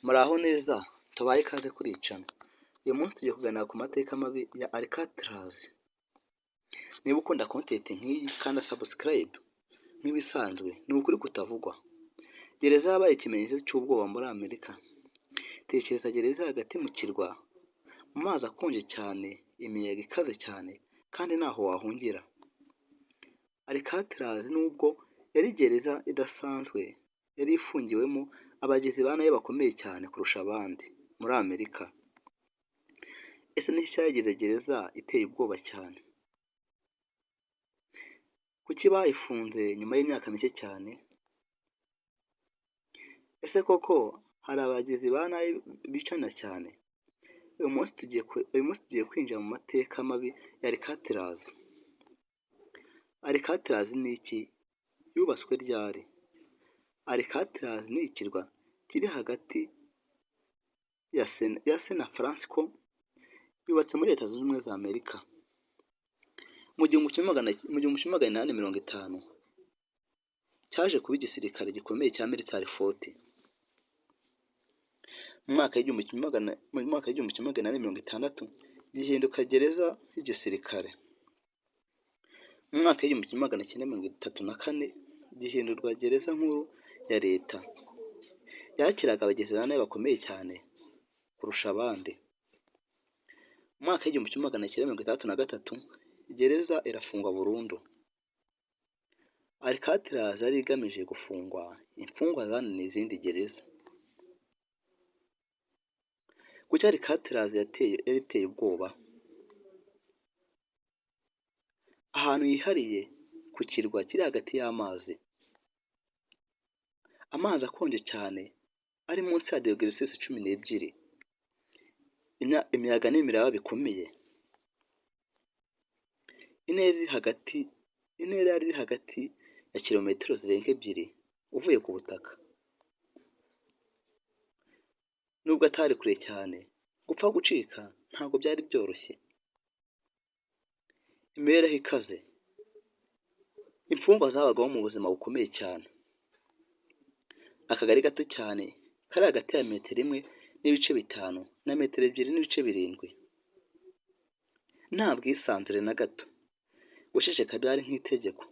Muraho neza tubaye ikaze kuri cano. Uyu munsi tugiye kuganira ku mateka mabi ya Alcatraz. Niba ukunda content nk'iyi kanda subscribe. Nk'ibisanzwe ni ukuri kutavugwa. Gereza yabaye ikimenyetso cy'ubwoba muri Amerika. Tekereza gereza hagati mu kirwa, mu mazi akonje cyane, imiyaga ikaze cyane kandi ntaho wahungira. Alcatraz nubwo yari gereza idasanzwe, yari ifungiwemo abagizi ba nabi bakomeye cyane kurusha abandi muri Amerika. Ese ni iki cyagize gereza iteye ubwoba cyane? Kuki bayifunze nyuma y'imyaka mike cyane? Ese koko hari abagizi ba nabi bicana cyane? Uyu munsi tugiye kwinjira mu mateka mabi ya Alcatraz. Alcatraz ni iki? Yubatswe ryari? Alcatraz ni ikirwa kiri hagati ya San Francisco, yubatse muri Leta Zunze Ubumwe za Amerika. Mu gihumbi kimwe magana inani mirongo itanu cyaje kuba igisirikare gikomeye cya military fort. Mu mwaka w'igihumbi kimwe magana inani mirongo itandatu gihinduka gereza y'igisirikare. Mu mwaka w'igihumbi kimwe magana cyenda mirongo itatu na kane gihindurwa gereza nkuru ya leta. Yakiraga abagizi ba nabi bakomeye cyane kurusha abandi. Mu mwaka w'igihumbi kimwe magana cyenda mirongo itandatu na gatatu gereza irafungwa burundu. Alcatraz yari igamije gufungwa imfungwa zananiye izindi gereza. Kuki Alcatraz yari iteye ubwoba? Ahantu yihariye ku kirwa kiri hagati y'amazi. Amazi akonje cyane ari munsi ya degere Celsius 12. Imiyaga n'imiraba bikomeye. Intera yari iri hagati ya kilometero zirenga 2 uvuye ku butaka. Nubwo atari kure cyane, gupfa gucika ntabwo byari byoroshye. Imibereho ikaze. Imfungwa zabagaho mu buzima bukomeye cyane. Akagari gato cyane kari hagati ya metero 1 n'ibice 5 na metero 2 n'ibice 7. Nta bwisanzure na gato. Guceceka byari nk'itegeko.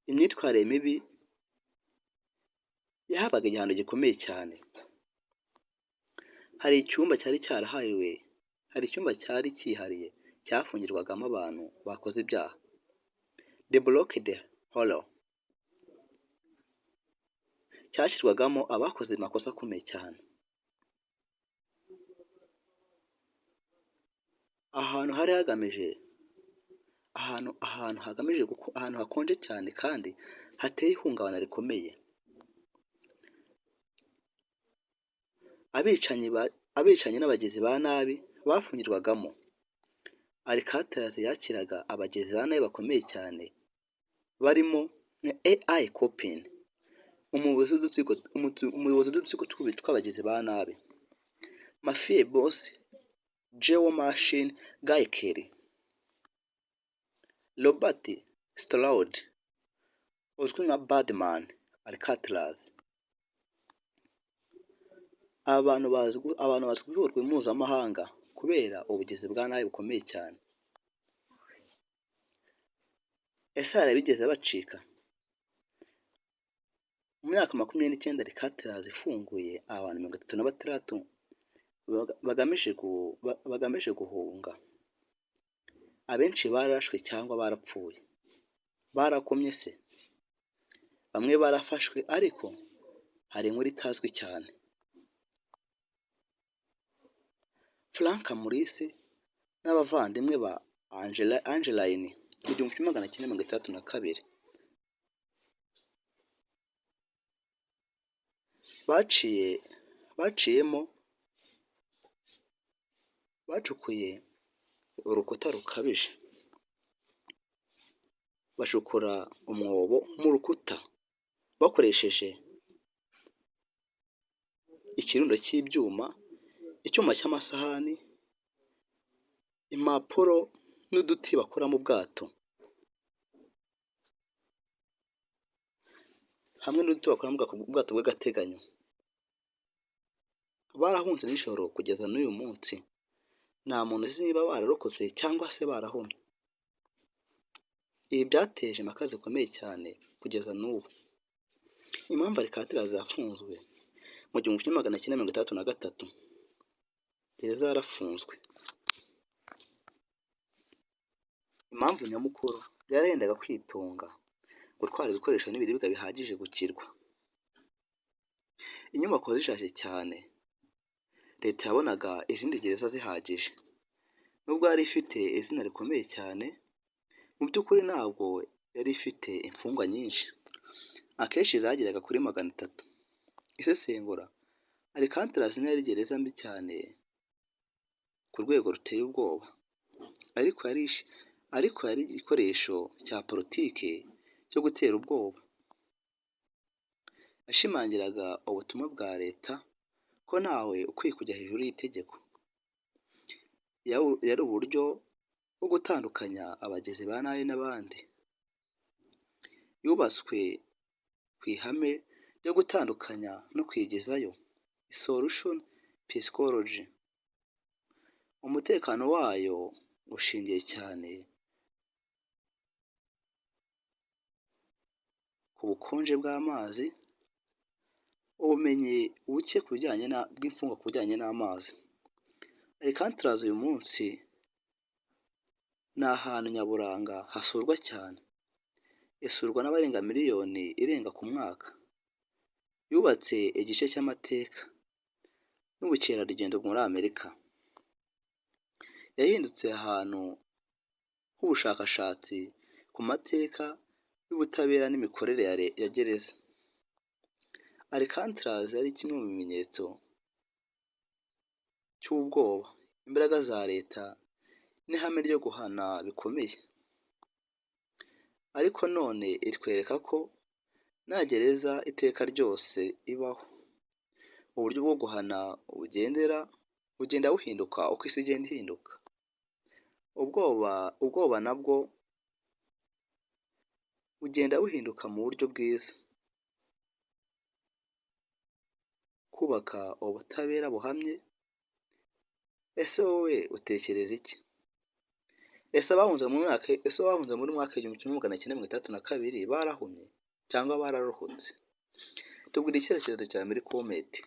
Imyitwarire mibi yahabaga igihano gikomeye cyane. Hari icyumba cyari cyihariye cyafungirwagamo abantu bakoze ibyaha. The Blocked Hole. Cyashyirwagamo abakoze amakosa akomeye cyane. Ahantu hakonje cyane kandi hateye ihungabana rikomeye. Abicanyi n'abagizi ba nabi bafungirwagamo. Alcatraz yakiraga abagizi ba nabi bakomeye cyane barimo AI Copin, umuyobozi w'udutsiko tw'abagizi ba nabi. Mafia Boss Joe Machine Guy Kelly, Robert Stroud uzwi nka Badman Alcatraz. Abantu bazwi ku rwego mpuzamahanga kubera ubugizi bwa nabi bukomeye cyane. Ese hari abigeze bacika? Mu myaka 29 Alcatraz ifunguye abantu 36 bagamije guhunga. Abenshi barashwe cyangwa barapfuye. Barakomye se? Bamwe barafashwe ariko hari inkuru itazwi cyane. Frank Morris n'abavandimwe ba Angeline mu 1962 bacukuye urukuta rukabije. Bacukura umwobo mu rukuta bakoresheje ikirundo cy'ibyuma, icyuma cy'amasahani, impapuro n'uduti bakora mu bwato. Hamwe n'uduti bakora mu bwato bw'agateganyo. barahunze nijoro kugeza n'uyu munsi nta muntu uzi niba bararokotse cyangwa se barahumye. Ibi byateje impaka zikomeye cyane kugeza n'ubu. Impamvu Alcatraz yafunzwe mu 1963, gereza yarafunzwe. Impamvu nyamukuru byarahendaga kwitunga, gutwara ibikoresho n'ibiribwa bihagije gukirwa. Inyubako zishaje cyane, leta yabonaga izindi gereza zihagije. Nubwo yari ifite izina rikomeye cyane, mu by'ukuri ntabwo yari ifite imfungwa nyinshi. Akenshi zageraga kuri 300. Isesengura, Alcatraz ntiyari gereza mbi cyane ku rwego ruteye ubwoba, ariko yari igikoresho cya politike cyo gutera ubwoba. Yashimangiraga ubutumwa bwa leta ko ntawe ukwiye kujya hejuru y'itegeko. Yari uburyo bwo gutandukanya abagizi ba nabi n'abandi. Yubatswe ku ihame ryo gutandukanya no kwigezayo, solution psychology. Umutekano wayo ushingiye cyane ku bukonje bw'amazi, ubumenyi buke bw'imfungwa ku bijyanye n'amazi. Alcatraz uyu munsi ni ahantu nyaburanga hasurwa cyane. Isurwa n'abarenga miliyoni irenga ku mwaka. Yubatse igice cy'amateka n'ubukerarugendo muri Amerika. Yahindutse ahantu h'ubushakashatsi ku mateka y'ubutabera n'imikorere ya gereza. Alcatraz yari kimwe mu bimenyetso cy'ubwoba, imbaraga za leta n'ihame ryo guhana bikomeye. Ariko none itwereka ko nta gereza iteka ryose ibaho. Uburyo bwo guhana bugenda buhinduka uko isi igenda ihinduka. Ubwoba nabwo bugenda buhinduka mu buryo bwiza. Kubaka ubutabera buhamye. Ese wowe utekereza iki? Ese abahunze muri mwaka 1962 barahumye cyangwa bararohotse? Tubwire icyerekezo cyawe muri komenti.